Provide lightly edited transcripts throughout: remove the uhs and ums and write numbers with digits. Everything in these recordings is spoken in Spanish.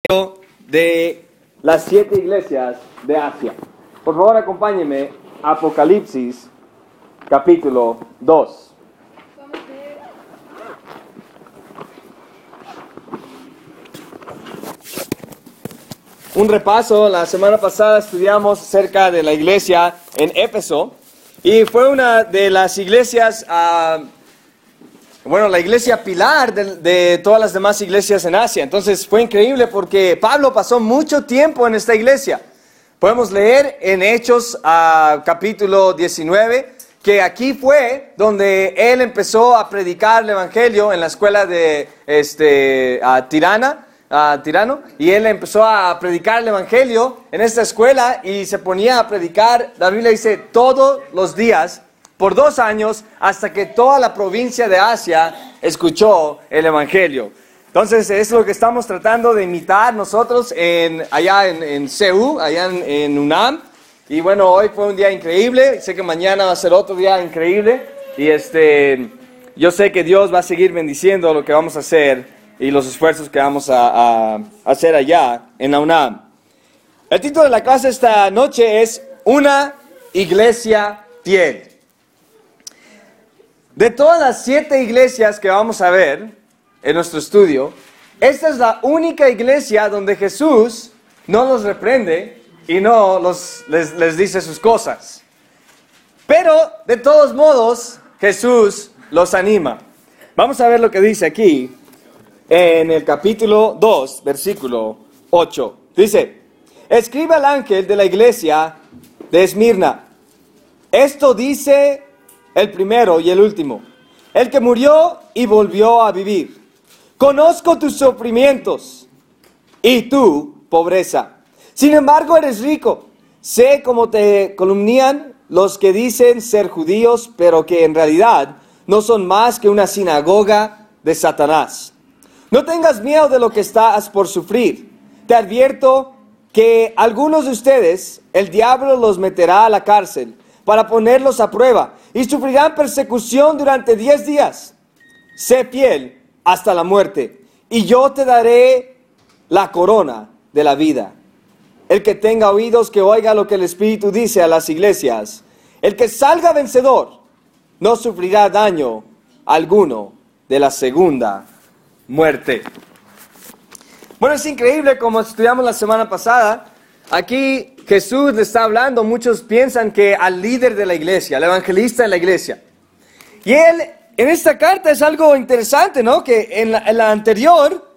De las 7 iglesias de Asia. Por favor, acompáñenme a Apocalipsis, capítulo 2. Un repaso, la semana pasada estudiamos acerca de la iglesia en Éfeso y fue una de las iglesias, la iglesia pilar de todas las demás iglesias en Asia. Entonces fue increíble porque Pablo pasó mucho tiempo en esta iglesia. Podemos leer en Hechos capítulo 19 que aquí fue donde él empezó a predicar el evangelio en la escuela de Tirano, y él empezó a predicar el evangelio en esta escuela y se ponía a predicar, la Biblia dice, todos los días por 2 años, hasta que toda la provincia de Asia escuchó el evangelio. Entonces es lo que estamos tratando de imitar nosotros allá en CEU, allá en UNAM. Y bueno, hoy fue un día increíble, sé que mañana va a ser otro día increíble, y yo sé que Dios va a seguir bendiciendo lo que vamos a hacer y los esfuerzos que vamos a hacer allá en la UNAM. El título de la clase esta noche es Una iglesia fiel. De todas las 7 iglesias que vamos a ver en nuestro estudio, esta es la única iglesia donde Jesús no los reprende y no les dice sus cosas. Pero, de todos modos, Jesús los anima. Vamos a ver lo que dice aquí en el capítulo 2, versículo 8. Dice, escribe al ángel de la iglesia de Esmirna. Esto dice el primero y el último, el que murió y volvió a vivir. Conozco tus sufrimientos y tu pobreza. Sin embargo, eres rico. Sé cómo te calumnian los que dicen ser judíos, pero que en realidad no son más que una sinagoga de Satanás. No tengas miedo de lo que estás por sufrir. Te advierto que algunos de ustedes, el diablo los meterá a la cárcel para ponerlos a prueba, y sufrirán persecución durante 10 días. Sé fiel hasta la muerte, y yo te daré la corona de la vida. El que tenga oídos, que oiga lo que el Espíritu dice a las iglesias. El que salga vencedor no sufrirá daño alguno de la segunda muerte. Bueno, es increíble, como estudiamos la semana pasada. Aquí Jesús le está hablando, muchos piensan que al líder de la iglesia, al evangelista de la iglesia. Y él, en esta carta es algo interesante, ¿no? Que en la anterior,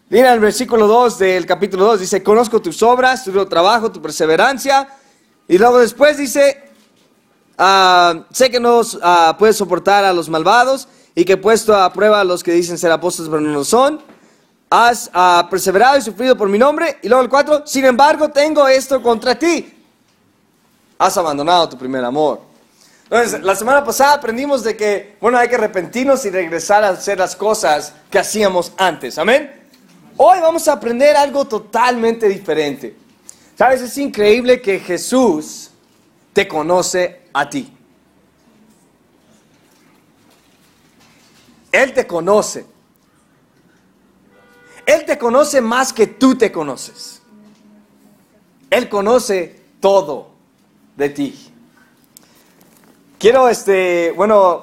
mira el versículo 2 del capítulo 2, dice, conozco tus obras, tu trabajo, tu perseverancia. Y luego después dice, sé que no puedes soportar a los malvados y que he puesto a prueba a los que dicen ser apóstoles pero no lo son. Has perseverado y sufrido por mi nombre. Y luego el 4, sin embargo tengo esto contra ti. Has abandonado tu primer amor. Entonces, la semana pasada aprendimos de que, hay que arrepentirnos y regresar a hacer las cosas que hacíamos antes. Amén. Hoy vamos a aprender algo totalmente diferente. ¿Sabes? Es increíble que Jesús te conoce a ti. Él te conoce. Él te conoce más que tú te conoces. Él conoce todo de ti. Quiero,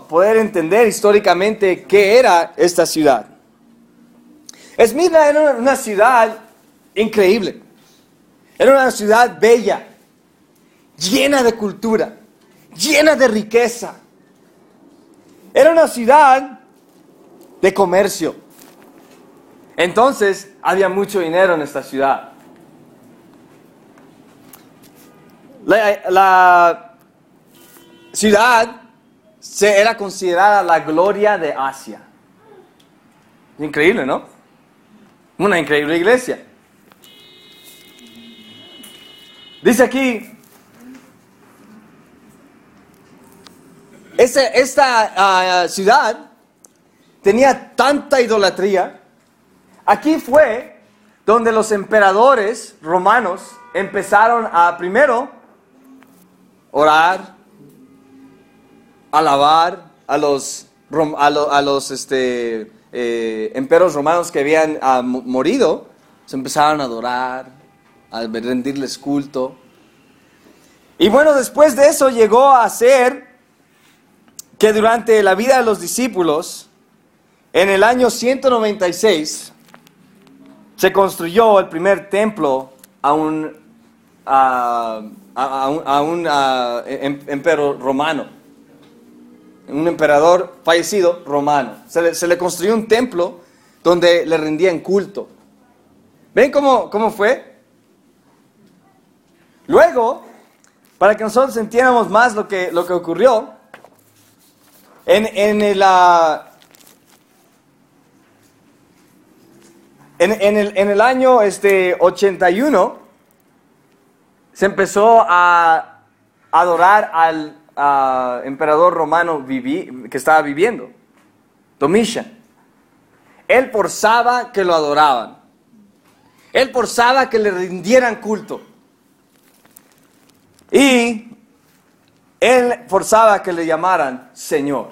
poder entender históricamente qué era esta ciudad. Esmirna era una ciudad increíble. Era una ciudad bella, llena de cultura, llena de riqueza. Era una ciudad de comercio. Entonces, había mucho dinero en esta ciudad. La ciudad era considerada la gloria de Asia. Increíble, ¿no? Una increíble iglesia. Dice aquí, esta ciudad tenía tanta idolatría. Aquí fue donde los emperadores romanos empezaron a primero orar, alabar a los emperadores romanos que habían morido, Se empezaron a adorar, a rendirles culto. Y bueno, después de eso llegó a ser que durante la vida de los discípulos, en el año 196, se construyó el primer templo a un emperador romano. Un emperador fallecido romano. Se le construyó un templo donde le rendían culto. ¿Ven cómo fue? Luego, para que nosotros entiendamos más lo que ocurrió, en el 81 se empezó a adorar al emperador romano que estaba viviendo, Domician. Él forzaba que lo adoraban. Él forzaba que le rindieran culto. Y él forzaba que le llamaran Señor.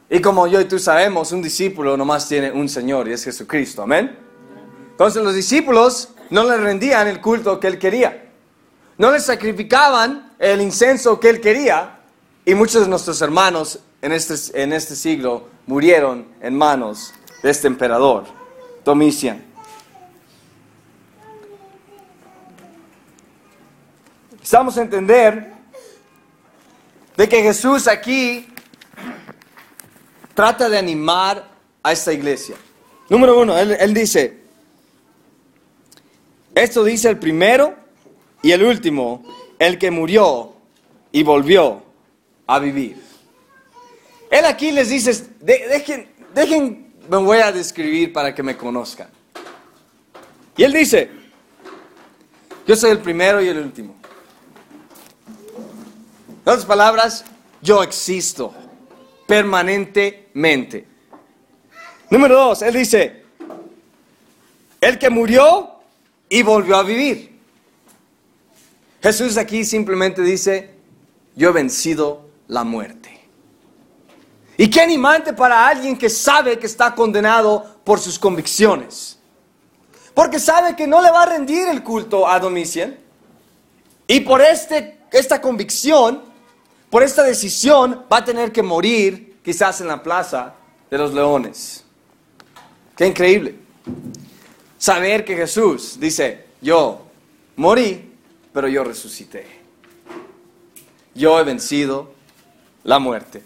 Y como yo y tú sabemos, un discípulo nomás tiene un Señor y es Jesucristo. Amén. Entonces los discípulos no le rendían el culto que él quería. No le sacrificaban el incienso que él quería. Y muchos de nuestros hermanos en este siglo murieron en manos de este emperador, Domician. Estamos a entender de que Jesús aquí trata de animar a esta iglesia. Número 1, él dice, esto dice el primero y el último, el que murió y volvió a vivir. Él aquí les dice, dejen, me voy a describir para que me conozcan. Y él dice, yo soy el primero y el último. En otras palabras, yo existo permanentemente. Número 2, él dice, el que murió y volvió a vivir. Jesús aquí simplemente dice, yo he vencido la muerte. Y qué animante para alguien que sabe que está condenado por sus convicciones. Porque sabe que no le va a rendir el culto a Domician. Y por esta convicción, por esta decisión, va a tener que morir quizás en la plaza de los leones. Qué increíble. Saber que Jesús dice, yo morí, pero yo resucité. Yo he vencido la muerte.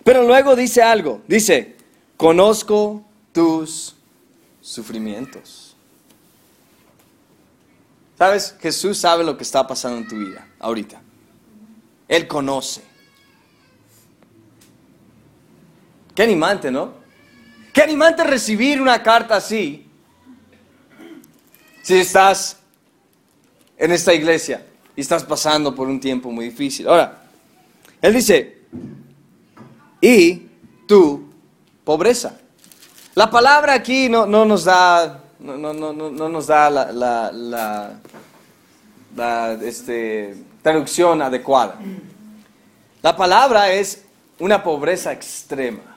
Pero luego dice algo, dice, conozco tus sufrimientos. ¿Sabes? Jesús sabe lo que está pasando en tu vida ahorita. Él conoce. Qué animante, ¿no? Qué animante recibir una carta así. Si estás en esta iglesia y estás pasando por un tiempo muy difícil. Ahora, él dice, y tu pobreza. La palabra aquí no nos da la traducción adecuada. La palabra es una pobreza extrema.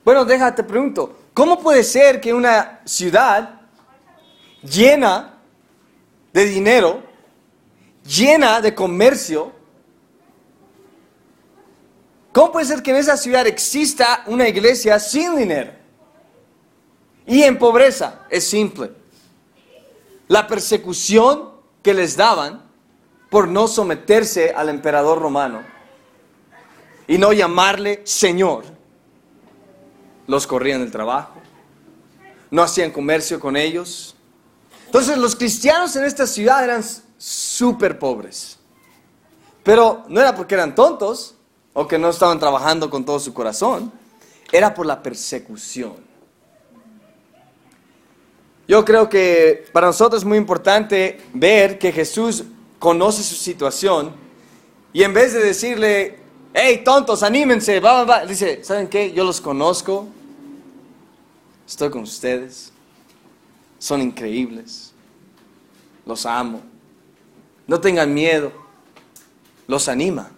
Bueno, déjate pregunto, ¿cómo puede ser que una ciudad llena de dinero, llena de comercio, cómo puede ser que en esa ciudad exista una iglesia sin dinero y en pobreza? Es simple. La persecución que les daban por no someterse al emperador romano y no llamarle Señor, los corrían del trabajo, no hacían comercio con ellos. Entonces los cristianos en esta ciudad eran súper pobres. Pero no era porque eran tontos o que no estaban trabajando con todo su corazón, era por la persecución. Yo creo que para nosotros es muy importante ver que Jesús conoce su situación y en vez de decirle, hey tontos, anímense, dice, ¿saben qué? Yo los conozco, estoy con ustedes, son increíbles, los amo, no tengan miedo, los anima.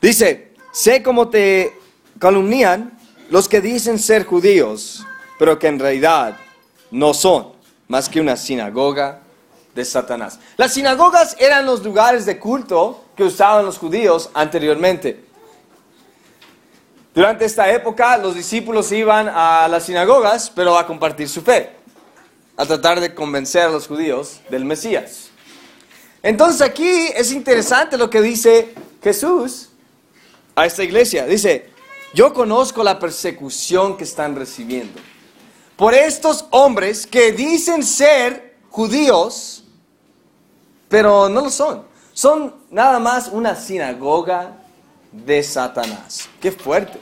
Dice, sé cómo te calumnian los que dicen ser judíos, pero que en realidad no son más que una sinagoga de Satanás. Las sinagogas eran los lugares de culto que usaban los judíos anteriormente. Durante esta época, los discípulos iban a las sinagogas, pero a compartir su fe, a tratar de convencer a los judíos del Mesías. Entonces aquí es interesante lo que dice Jesús a esta iglesia. Dice, yo conozco la persecución que están recibiendo por estos hombres que dicen ser judíos, pero no lo son. Son nada más una sinagoga de Satanás. ¡Qué fuerte!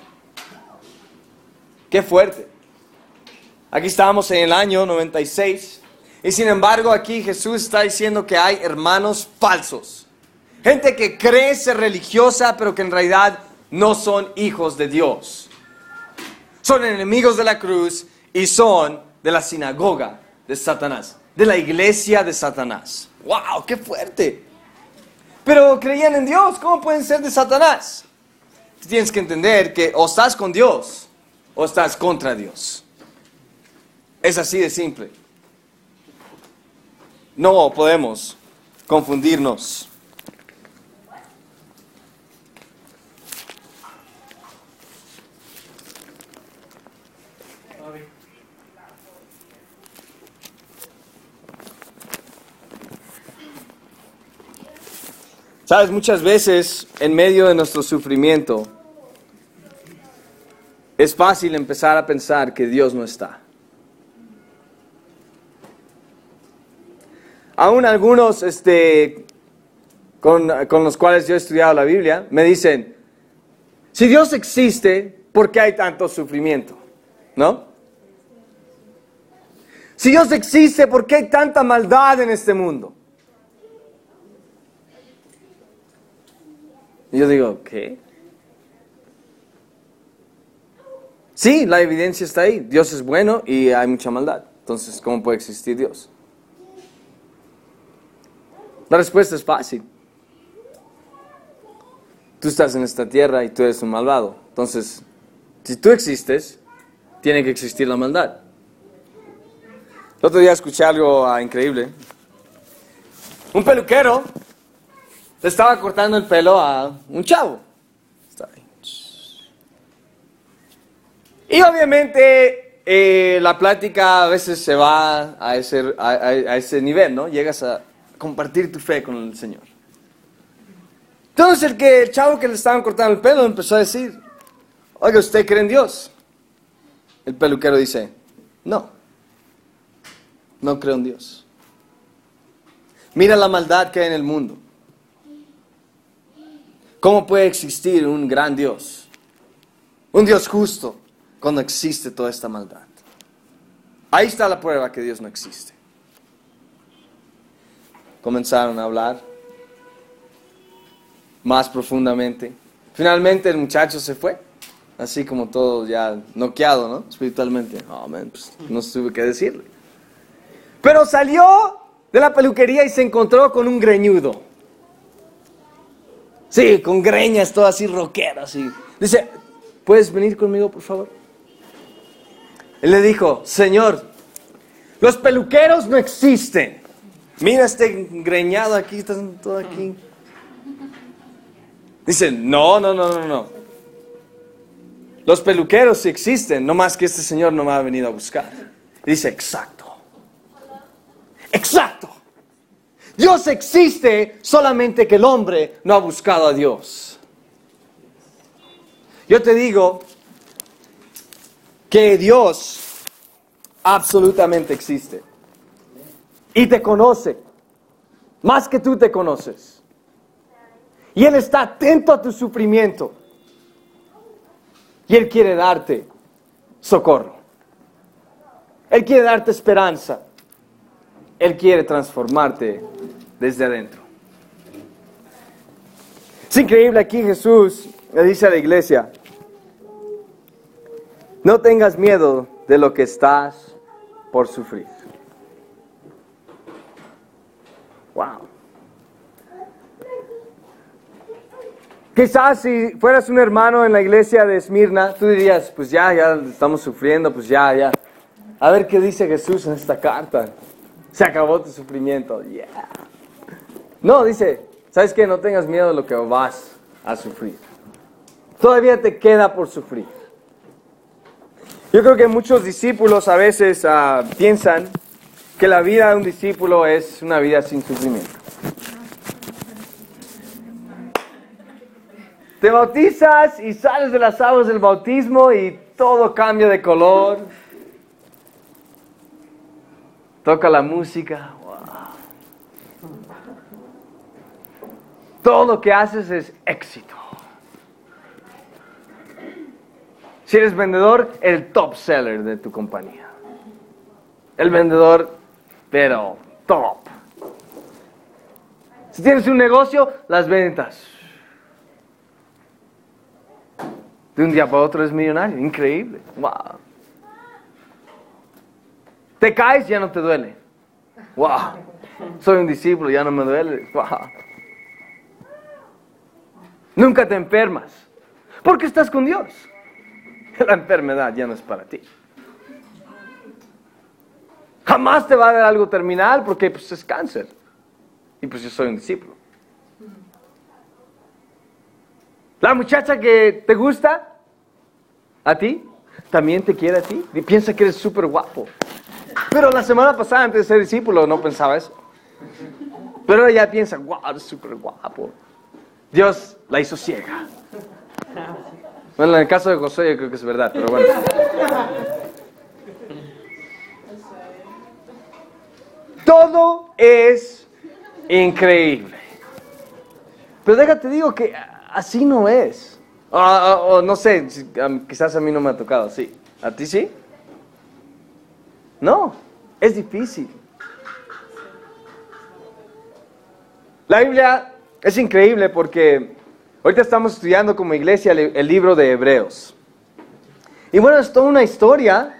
¡Qué fuerte! Aquí estamos en el año 96 y sin embargo aquí Jesús está diciendo que hay hermanos falsos. Gente que cree ser religiosa pero que en realidad no son hijos de Dios. Son enemigos de la cruz y son de la sinagoga de Satanás, de la iglesia de Satanás. ¡Wow! ¡Qué fuerte! Pero creían en Dios, ¿cómo pueden ser de Satanás? Tienes que entender que o estás con Dios o estás contra Dios. Es así de simple. No podemos confundirnos. Sabes, muchas veces en medio de nuestro sufrimiento es fácil empezar a pensar que Dios no está. Aún algunos con los cuales yo he estudiado la Biblia me dicen, si Dios existe, ¿por qué hay tanto sufrimiento? ¿No? Si Dios existe, ¿por qué hay tanta maldad en este mundo? Y yo digo, ¿qué? Sí, la evidencia está ahí. Dios es bueno y hay mucha maldad. Entonces, ¿cómo puede existir Dios? La respuesta es fácil. Tú estás en esta tierra y tú eres un malvado. Entonces, si tú existes, tiene que existir la maldad. El otro día escuché algo increíble. Un peluquero le estaba cortando el pelo a un chavo. Y obviamente la plática a veces se va a ese nivel, ¿no? Llegas a compartir tu fe con el Señor. Entonces el chavo que le estaban cortando el pelo empezó a decir, oiga, ¿usted cree en Dios? El peluquero dice, no creo en Dios. Mira la maldad que hay en el mundo. ¿Cómo puede existir un gran Dios? Un Dios justo cuando existe toda esta maldad. Ahí está la prueba que Dios no existe. Comenzaron a hablar más profundamente. Finalmente el muchacho se fue, así como todo ya noqueado, ¿no? Espiritualmente. Oh, man, pues, no tuve que decirle. Pero salió de la peluquería y se encontró con un greñudo. Sí, con greñas, todo así rockero, así. Dice, ¿puedes venir conmigo, por favor? Él le dijo, Señor, los peluqueros no existen. Mira este greñado aquí, está todo aquí. Dice, no. Los peluqueros sí existen, no más que este señor no me ha venido a buscar. Y dice, exacto. Dios existe, solamente que el hombre no ha buscado a Dios. Yo te digo que Dios absolutamente existe. Y te conoce, más que tú te conoces. Y Él está atento a tu sufrimiento. Y Él quiere darte socorro. Él quiere darte esperanza. Él quiere transformarte desde adentro. Es increíble, aquí Jesús le dice a la iglesia, no tengas miedo de lo que estás por sufrir. Wow. Quizás si fueras un hermano en la iglesia de Esmirna, tú dirías, pues ya estamos sufriendo, pues ya. A ver qué dice Jesús en esta carta. Se acabó tu sufrimiento. Yeah. No, dice, ¿sabes qué? No tengas miedo de lo que vas a sufrir. Todavía te queda por sufrir. Yo creo que muchos discípulos a veces piensan que la vida de un discípulo es una vida sin sufrimiento. Te bautizas y sales de las aguas del bautismo y todo cambia de color. Toca la música. Wow. Todo lo que haces es éxito. Si eres vendedor, el top seller de tu compañía. El vendedor, pero top. Si tienes un negocio, las ventas. De un día para otro eres millonario. Increíble. Wow. Te caes, ya no te duele. Wow. Soy un discípulo, ya no me duele. Wow. Nunca te enfermas. Porque estás con Dios. La enfermedad ya no es para ti. Jamás te va a dar algo terminal porque pues, es cáncer. Y pues yo soy un discípulo. La muchacha que te gusta, a ti, también te quiere a ti. Y piensa que eres súper guapo. Pero la semana pasada, antes de ser discípulo, no pensaba eso. Pero ahora ya piensa, wow, eres súper guapo. Dios la hizo ciega. Bueno, en el caso de Josué yo creo que es verdad, pero bueno. Todo es increíble. Pero déjate digo que así no es. O no sé, quizás a mí no me ha tocado, sí. ¿A ti sí? No, es difícil. La Biblia es increíble porque ahorita estamos estudiando como iglesia el libro de Hebreos. Y bueno, es toda una historia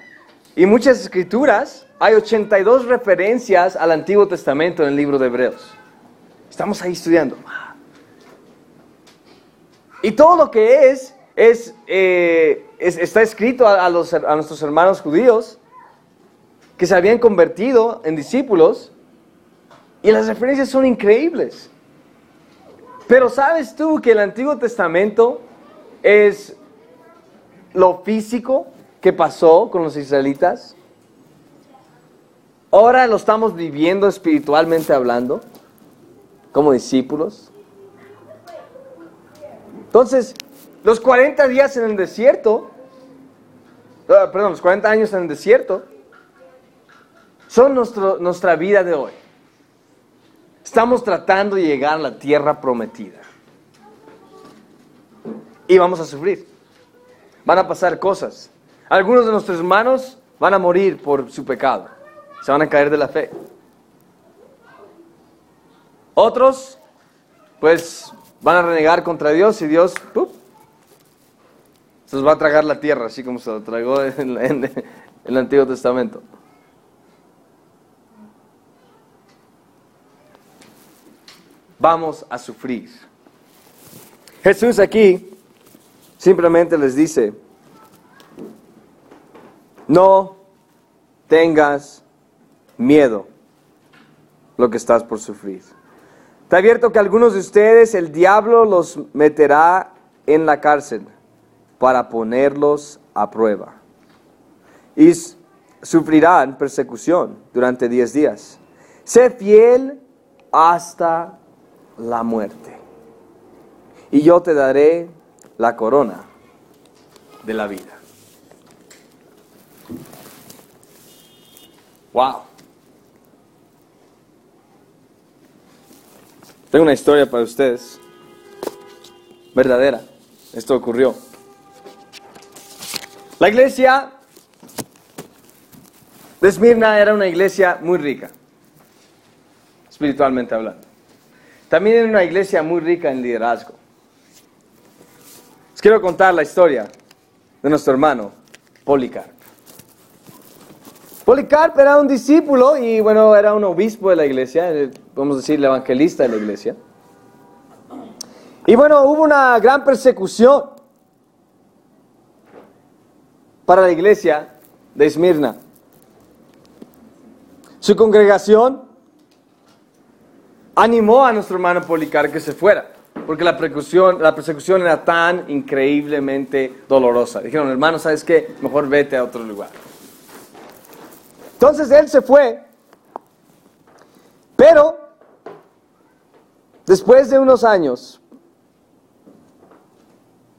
y muchas escrituras. Hay 82 referencias al Antiguo Testamento en el libro de Hebreos. Estamos ahí estudiando. Y todo lo que está escrito a nuestros hermanos judíos que se habían convertido en discípulos. Y las referencias son increíbles. Pero ¿sabes tú que el Antiguo Testamento es lo físico que pasó con los israelitas? Ahora lo estamos viviendo espiritualmente hablando, como discípulos. Entonces, los 40 días en el desierto, los 40 años en el desierto, son nuestra vida de hoy. Estamos tratando de llegar a la tierra prometida. Y vamos a sufrir. Van a pasar cosas. Algunos de nuestros hermanos van a morir por su pecado. Se van a caer de la fe. Otros, pues, van a renegar contra Dios y Dios, se los va a tragar la tierra, así como se lo tragó en el Antiguo Testamento. Vamos a sufrir. Jesús aquí simplemente les dice, no tengas miedo lo que estás por sufrir. Te advierto que algunos de ustedes el diablo los meterá en la cárcel para ponerlos a prueba. Y sufrirán persecución durante 10 días. Sé fiel hasta la muerte. Y yo te daré la corona de la vida. Wow. Tengo una historia para ustedes. Verdadera. Esto ocurrió. La iglesia de Esmirna era una iglesia muy rica, espiritualmente hablando. También era una iglesia muy rica en liderazgo. Les quiero contar la historia de nuestro hermano Policarpo. Policarpo era un discípulo y bueno, era un obispo de la iglesia, podemos decir el evangelista de la iglesia. Y bueno, hubo una gran persecución para la iglesia de Esmirna. Su congregación animó a nuestro hermano Policarpo que se fuera, porque la persecución era tan increíblemente dolorosa. Dijeron, hermano, ¿sabes qué? Mejor vete a otro lugar. Entonces él se fue, pero después de unos años,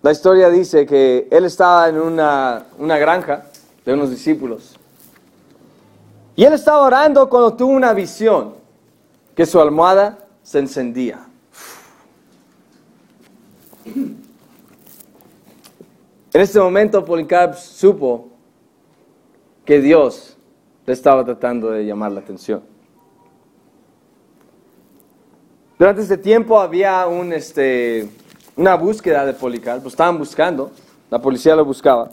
la historia dice que él estaba en una granja de unos discípulos. Y él estaba orando cuando tuvo una visión, que su almohada se encendía. En este momento Policarpo supo que Dios le estaba tratando de llamar la atención. Durante este tiempo había una búsqueda de Policarpo, estaban buscando, la policía lo buscaba.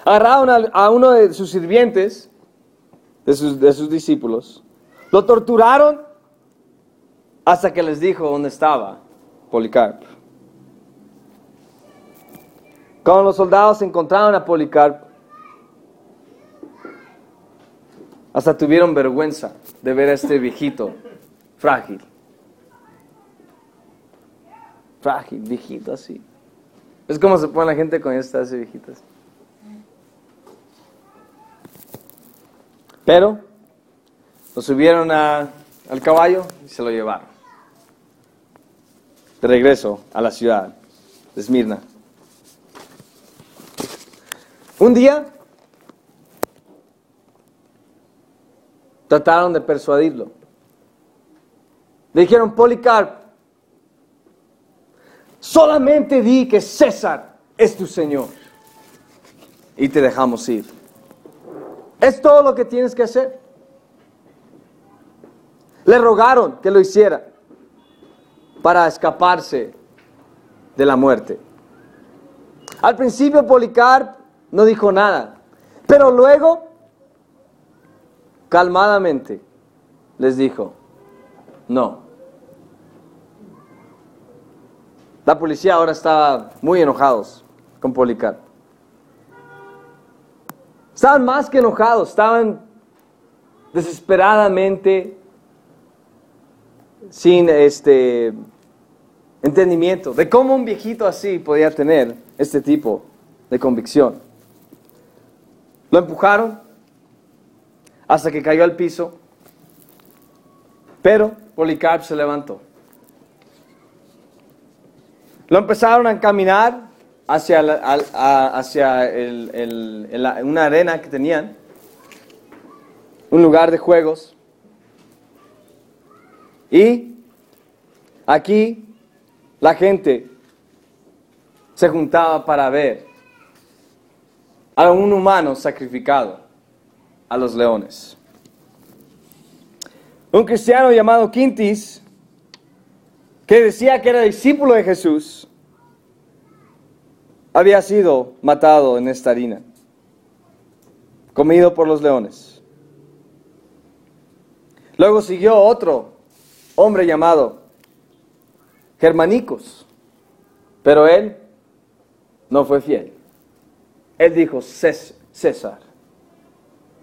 Agarraron a uno de sus sirvientes, de sus discípulos, lo torturaron hasta que les dijo dónde estaba Policarpo. Cuando los soldados encontraron a Policarpo, hasta tuvieron vergüenza de ver a este viejito frágil. Frágil, viejito así. Es como se pone la gente con estas viejitas. Pero lo subieron al caballo y se lo llevaron. De regreso a la ciudad de Esmirna. Un día trataron de persuadirlo. Le dijeron, Policarpo, solamente di que César es tu Señor y te dejamos ir. Es todo lo que tienes que hacer. Le rogaron que lo hiciera para escaparse de la muerte. Al principio Policarpo no dijo nada, pero luego, calmadamente, les dijo, no. La policía ahora estaba muy enojados con Policarpo. Estaban más que enojados, estaban desesperadamente sin entendimiento de cómo un viejito así podía tener este tipo de convicción. Lo empujaron hasta que cayó al piso, pero Policarpo se levantó. Lo empezaron a encaminar hacia una arena que tenían, un lugar de juegos. Y aquí la gente se juntaba para ver a un humano sacrificado a los leones. Un cristiano llamado Quintis, que decía que era discípulo de Jesús, había sido matado en esta harina, comido por los leones. Luego siguió otro hombre llamado Germanicos, pero él no fue fiel. Él dijo, César,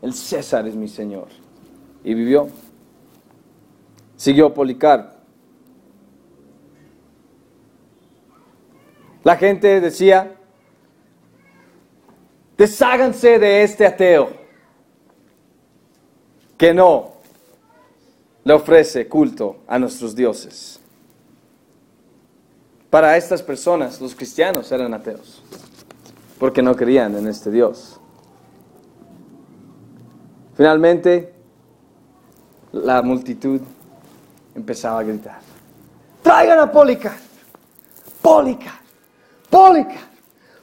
el César es mi Señor, y vivió. Siguió Policarpo. La gente decía, desháganse de este ateo que no le ofrece culto a nuestros dioses. Para estas personas, los cristianos eran ateos, porque no creían en este Dios. Finalmente, la multitud empezaba a gritar, ¡traigan a Policarpo! ¡Policarpo! ¡Policarpo!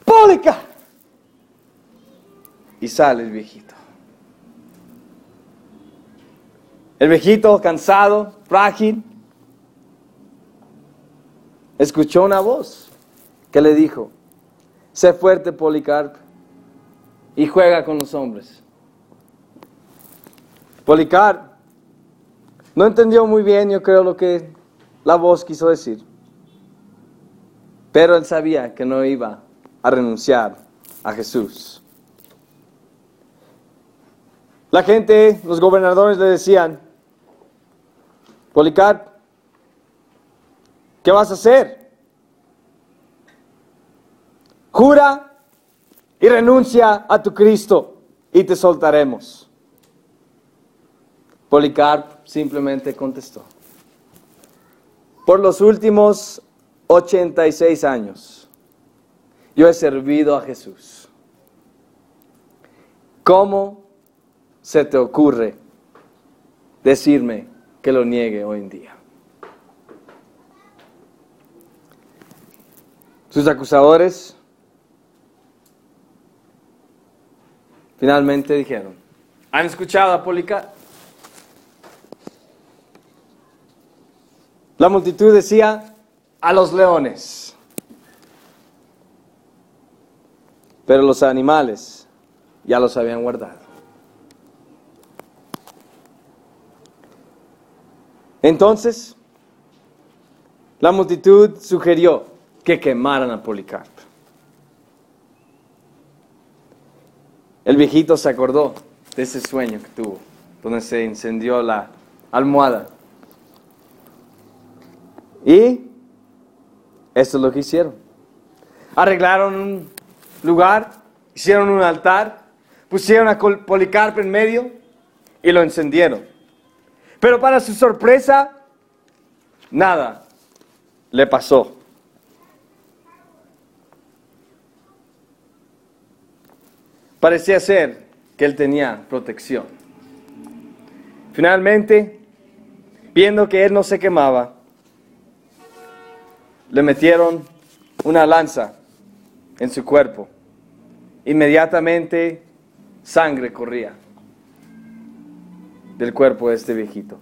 ¡Policarpo! Y sale el viejito. El viejito, cansado, frágil, escuchó una voz que le dijo, sé fuerte, Policarpo, y juega con los hombres. Policarpo no entendió muy bien, yo creo, lo que la voz quiso decir. Pero él sabía que no iba a renunciar a Jesús. La gente, los gobernadores le decían: Policarpo, ¿qué vas a hacer? Jura y renuncia a tu Cristo y te soltaremos. Policarpo simplemente contestó: por los últimos 86 años yo he servido a Jesús. ¿Cómo se te ocurre decirme que lo niegue hoy en día? Sus acusadores finalmente dijeron: ¿han escuchado a Policarpo? La multitud decía: a los leones. Pero los animales ya los habían guardado. Entonces, la multitud sugirió que quemaran a Policarpo. El viejito se acordó de ese sueño que tuvo, donde se incendió la almohada. Y esto es lo que hicieron. Arreglaron un lugar, hicieron un altar, pusieron a Policarpo en medio y lo encendieron. Pero para su sorpresa, nada le pasó. Parecía ser que él tenía protección. Finalmente, viendo que él no se quemaba, le metieron una lanza en su cuerpo. Inmediatamente sangre corría del cuerpo de este viejito,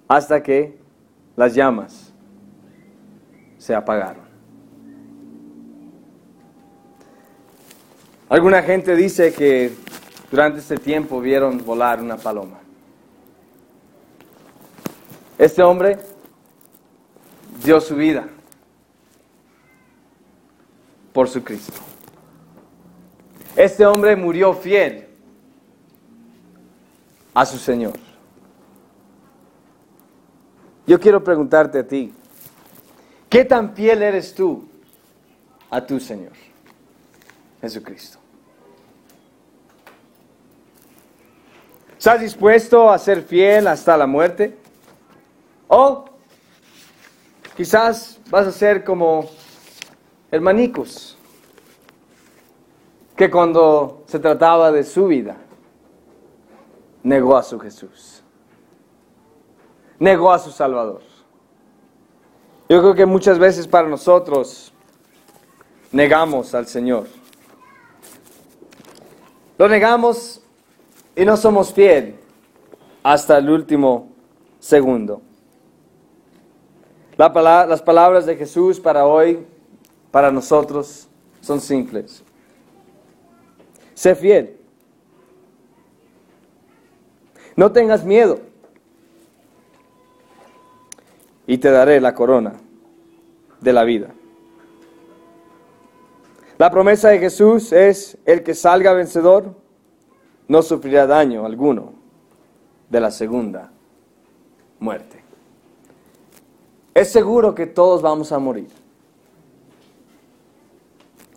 hasta que las llamas se apagaron. Alguna gente dice que durante este tiempo vieron volar una paloma. Este hombre dio su vida por su Cristo. Este hombre murió fiel a su Señor. Yo quiero preguntarte a ti, ¿qué tan fiel eres tú a tu Señor Jesucristo? ¿Estás dispuesto a ser fiel hasta la muerte? ¿O quizás vas a ser como hermanicos, que cuando se trataba de su vida, negó a su Jesús, negó a su Salvador? Yo creo que muchas veces para nosotros negamos al Señor. Lo negamos y no somos fieles hasta el último segundo. Las palabras de Jesús para hoy, para nosotros, son simples. Sé fiel. No tengas miedo. Y te daré la corona de la vida. La promesa de Jesús es: el que salga vencedor no sufrirá daño alguno de la segunda muerte. Es seguro que todos vamos a morir.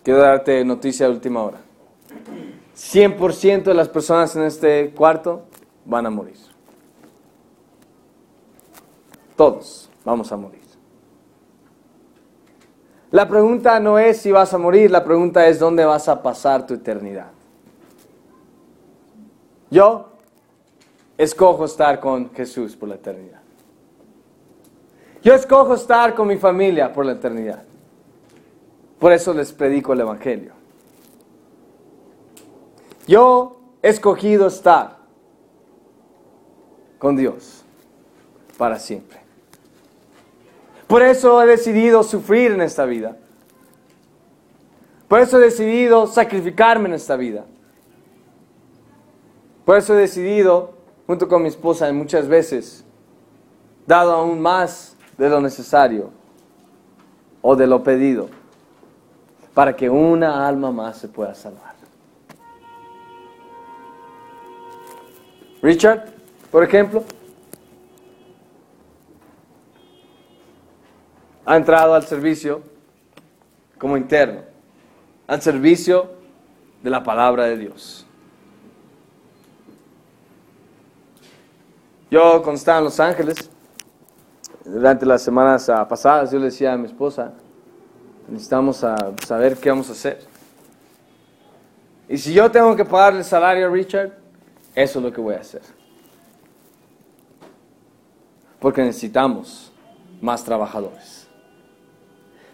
Quiero darte noticia de última hora. 100% de las personas en este cuarto van a morir. Todos vamos a morir. La pregunta no es si vas a morir, la pregunta es dónde vas a pasar tu eternidad. Yo escojo estar con Jesús por la eternidad. Yo escojo estar con mi familia por la eternidad. Por eso les predico el Evangelio. Yo he escogido estar con Dios para siempre. Por eso he decidido sufrir en esta vida. Por eso he decidido sacrificarme en esta vida. Por eso he decidido, junto con mi esposa, muchas veces, dado aún más de lo necesario, o de lo pedido, para que una alma más se pueda salvar. Richard, por ejemplo, ha entrado al servicio como interno, al servicio de la palabra de Dios. Yo, cuando estaba en Los Ángeles, durante las semanas pasadas, yo le decía a mi esposa, necesitamos saber qué vamos a hacer. Y si yo tengo que pagarle el salario a Richard, eso es lo que voy a hacer. Porque necesitamos más trabajadores.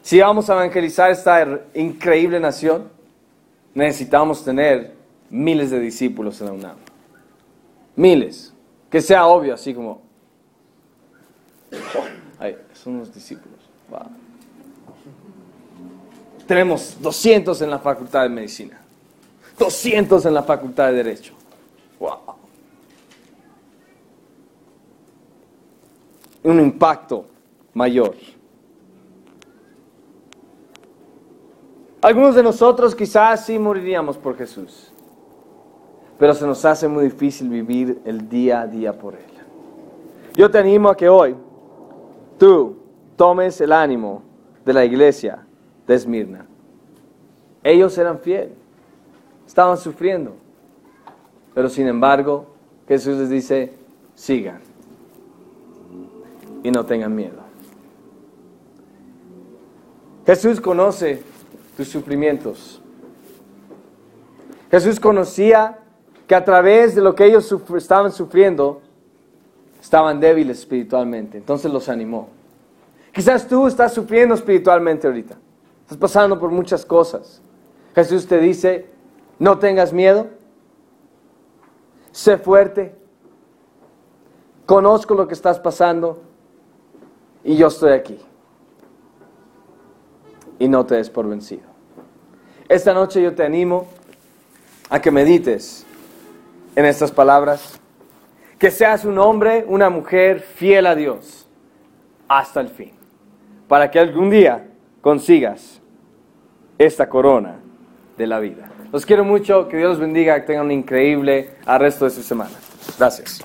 Si vamos a evangelizar esta increíble nación, necesitamos tener miles de discípulos en la UNAM. Miles. Que sea obvio, así como... Ay, son los discípulos. Wow. Tenemos 200 en la Facultad de Medicina. 200 en la Facultad de Derecho. Wow. Un impacto mayor. Algunos de nosotros quizás sí moriríamos por Jesús, pero se nos hace muy difícil vivir el día a día por Él. Yo te animo a que hoy tú tomes el ánimo de la iglesia de Esmirna. Ellos eran fieles, estaban sufriendo, pero sin embargo Jesús les dice, sigan y no tengan miedo. Jesús conoce tus sufrimientos. Jesús conocía que a través de lo que ellos estaban sufriendo, estaban débiles espiritualmente. Entonces los animó. Quizás tú estás sufriendo espiritualmente ahorita. Estás pasando por muchas cosas. Jesús te dice, no tengas miedo. Sé fuerte. Conozco lo que estás pasando. Y yo estoy aquí. Y no te des por vencido. Esta noche yo te animo a que medites en estas palabras, que seas un hombre, una mujer fiel a Dios hasta el fin, para que algún día consigas esta corona de la vida. Los quiero mucho, que Dios los bendiga, que tengan un increíble resto de su semana. Gracias.